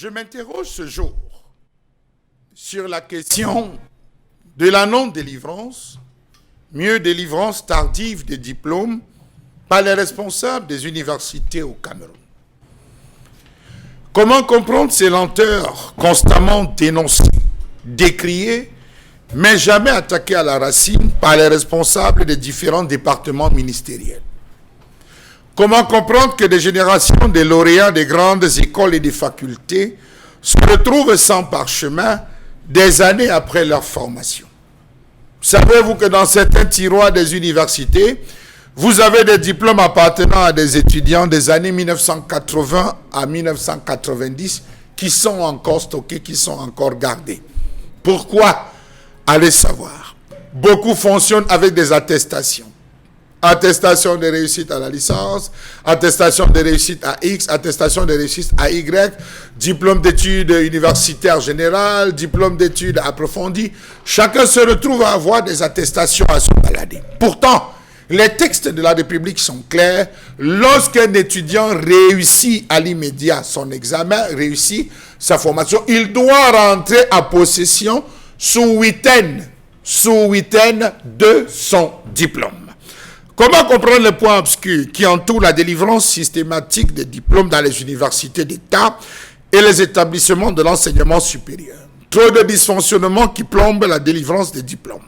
Je m'interroge ce jour sur la question de la non-délivrance, mieux délivrance tardive des diplômes par les responsables des universités au Cameroun. Comment comprendre ces lenteurs constamment dénoncées, décriées, mais jamais attaquées à la racine par les responsables des différents départements ministériels? Comment comprendre que des générations de lauréats des grandes écoles et des facultés se retrouvent sans parchemin des années après leur formation? Savez-vous que dans certains tiroirs des universités, vous avez des diplômes appartenant à des étudiants des années 1980 à 1990 qui sont encore stockés, qui sont encore gardés? Pourquoi? Allez savoir. Beaucoup fonctionnent avec des attestations. Attestation de réussite à la licence, attestation de réussite à X, attestation de réussite à Y, diplôme d'études universitaires générales, diplôme d'études approfondies. Chacun se retrouve à avoir des attestations à se balader. Pourtant, les textes de la République sont clairs. Lorsqu'un étudiant réussit à l'immédiat son examen, réussit sa formation, il doit rentrer en possession sous huitaine de son diplôme. Comment comprendre le point obscur qui entoure la délivrance systématique des diplômes dans les universités d'État et les établissements de l'enseignement supérieur? Trop de dysfonctionnements qui plombent la délivrance des diplômes.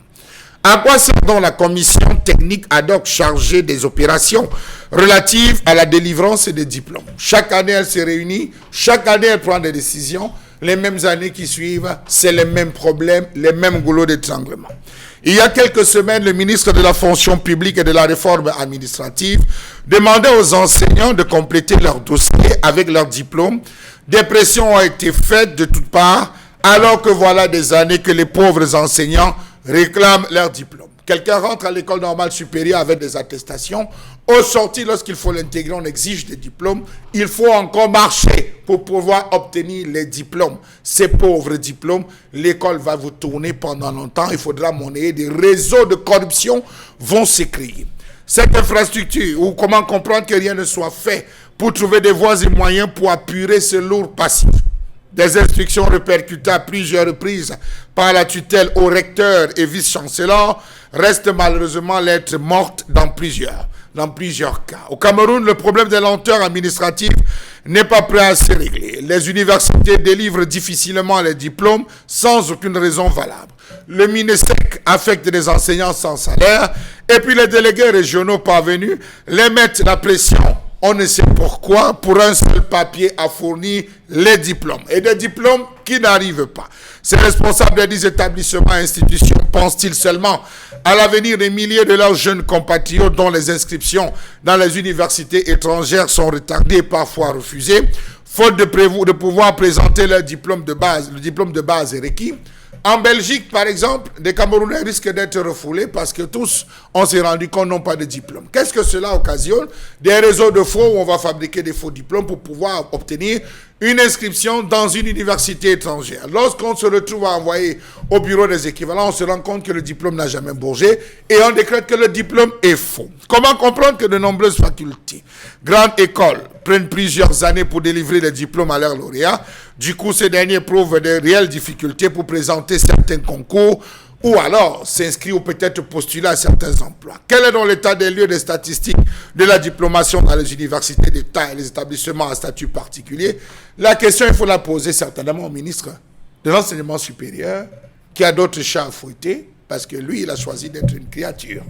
À quoi sert donc la commission technique ad hoc chargée des opérations relatives à la délivrance des diplômes? Chaque année, elle se réunit, chaque année, elle prend des décisions. Les mêmes années qui suivent, c'est les mêmes problèmes, les mêmes goulots d'étranglement. Il y a quelques semaines, le ministre de la fonction publique et de la réforme administrative demandait aux enseignants de compléter leur dossier avec leur diplôme. Des pressions ont été faites de toutes parts, alors que voilà des années que les pauvres enseignants réclament leur diplôme. Quelqu'un rentre à l'école normale supérieure avec des attestations. Au sorti, lorsqu'il faut l'intégrer, on exige des diplômes. Il faut encore marcher pour pouvoir obtenir les diplômes. Ces pauvres diplômes, l'école va vous tourner pendant longtemps. Il faudra monnayer. Des réseaux de corruption vont se créer. Cette infrastructure, ou comment comprendre que rien ne soit fait pour trouver des voies et moyens pour apurer ce lourd passif? Des instructions répercutées à plusieurs reprises par la tutelle au recteur et vice-chancelleur restent malheureusement lettre morte dans plusieurs cas. Au Cameroun, le problème des lenteurs administratives n'est pas prêt à se régler. Les universités délivrent difficilement les diplômes sans aucune raison valable. Le MINESEC affecte des enseignants sans salaire et puis les délégués régionaux parvenus les mettent la pression. On ne sait pourquoi, pour un seul papier à fournir les diplômes. Et des diplômes qui n'arrivent pas. Ces responsables des établissements et institutions pensent-ils seulement à l'avenir des milliers de leurs jeunes compatriotes dont les inscriptions dans les universités étrangères sont retardées et parfois refusées, faute de pouvoir présenter leur diplôme de base, le diplôme de base est requis? En Belgique, par exemple, des Camerounais risquent d'être refoulés parce que tous, on s'est rendu compte, n'ont pas de diplôme. Qu'est-ce que cela occasionne? Des réseaux de faux où on va fabriquer des faux diplômes pour pouvoir obtenir une inscription dans une université étrangère. Lorsqu'on se retrouve à envoyer au bureau des équivalents, on se rend compte que le diplôme n'a jamais bougé et on décrète que le diplôme est faux. Comment comprendre que de nombreuses facultés, grandes écoles, prennent plusieurs années pour délivrer les diplômes à leurs lauréats? Du coup, ces derniers prouvent de réelles difficultés pour présenter certains concours ou alors s'inscrire ou peut-être postuler à certains emplois. Quel est donc l'état des lieux des statistiques de la diplomation dans les universités d'État et les établissements à statut particulier? La question, il faut la poser certainement au ministre de l'Enseignement supérieur qui a d'autres chats à fouetter parce que lui, il a choisi d'être une créature.